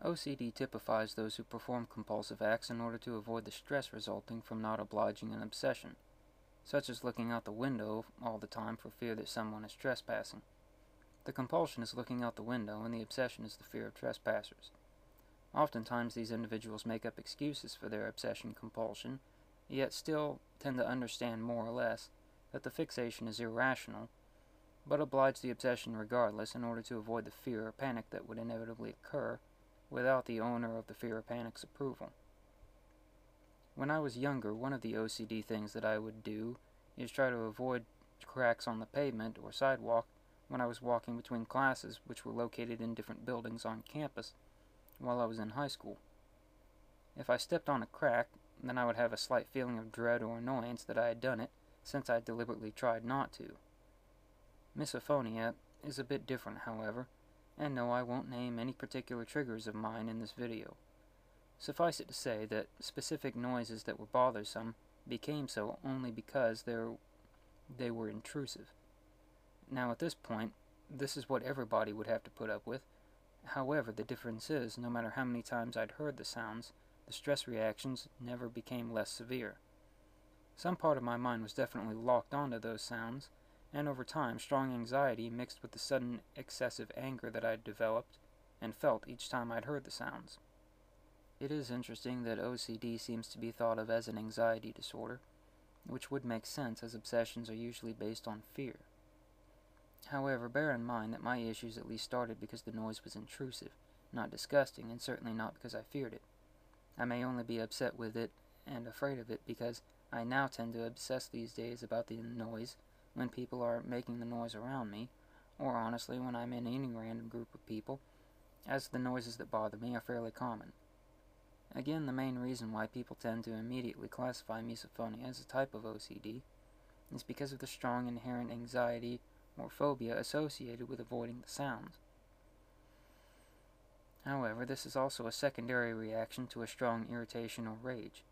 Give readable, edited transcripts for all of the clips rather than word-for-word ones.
OCD typifies those who perform compulsive acts in order to avoid the stress resulting from not obliging an obsession, such as looking out the window all the time for fear that someone is trespassing. The compulsion is looking out the window, and the obsession is the fear of trespassers. Oftentimes these individuals make up excuses for their obsession compulsion, yet still tend to understand more or less that the fixation is irrational, but oblige the obsession regardless in order to avoid the fear or panic that would inevitably occur without the owner of the fear or panic's approval. When I was younger, one of the OCD things that I would do is try to avoid cracks on the pavement or sidewalk when I was walking between classes which were located in different buildings on campus while I was in high school. If I stepped on a crack, then I would have a slight feeling of dread or annoyance that I had done it, since I deliberately tried not to. Misophonia is a bit different, however, and no, I won't name any particular triggers of mine in this video. Suffice it to say that specific noises that were bothersome became so only because they were intrusive. Now at this point, this is what everybody would have to put up with. However, the difference is, no matter how many times I'd heard the sounds, the stress reactions never became less severe. Some part of my mind was definitely locked onto those sounds, and over time, strong anxiety mixed with the sudden excessive anger that I'd developed and felt each time I'd heard the sounds. It is interesting that OCD seems to be thought of as an anxiety disorder, which would make sense as obsessions are usually based on fear. However, bear in mind that my issues at least started because the noise was intrusive, not disgusting, and certainly not because I feared it. I may only be upset with it and afraid of it because I now tend to obsess these days about the noise when people are making the noise around me, or honestly when I'm in any random group of people, as the noises that bother me are fairly common. Again, the main reason why people tend to immediately classify misophonia as a type of OCD is because of the strong inherent anxiety or phobia associated with avoiding the sounds. However, this is also a secondary reaction to a strong irritation or rage.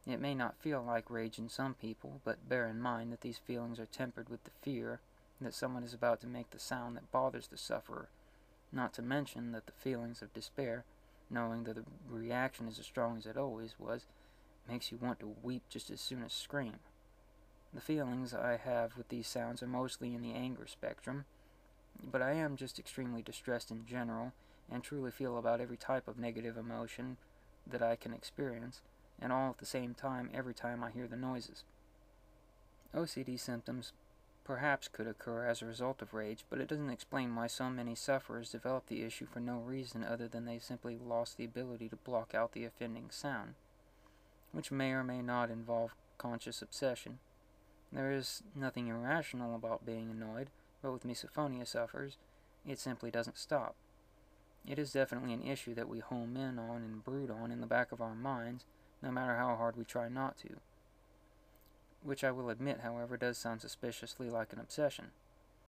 It may not feel like rage in some people, but bear in mind that these feelings are tempered with the fear that someone is about to make the sound that bothers the sufferer, not to mention that the feelings of despair, knowing that the reaction is as strong as it always was, makes you want to weep just as soon as scream. The feelings I have with these sounds are mostly in the anger spectrum, but I am just extremely distressed in general, and truly feel about every type of negative emotion that I can experience, and all at the same time every time I hear the noises. OCD symptoms perhaps could occur as a result of rage, but it doesn't explain why so many sufferers develop the issue for no reason other than they simply lost the ability to block out the offending sound, which may or may not involve conscious obsession. There is nothing irrational about being annoyed, but with misophonia sufferers, it simply doesn't stop. It is definitely an issue that we home in on and brood on in the back of our minds, no matter how hard we try not to. Which I will admit, however, does sound suspiciously like an obsession.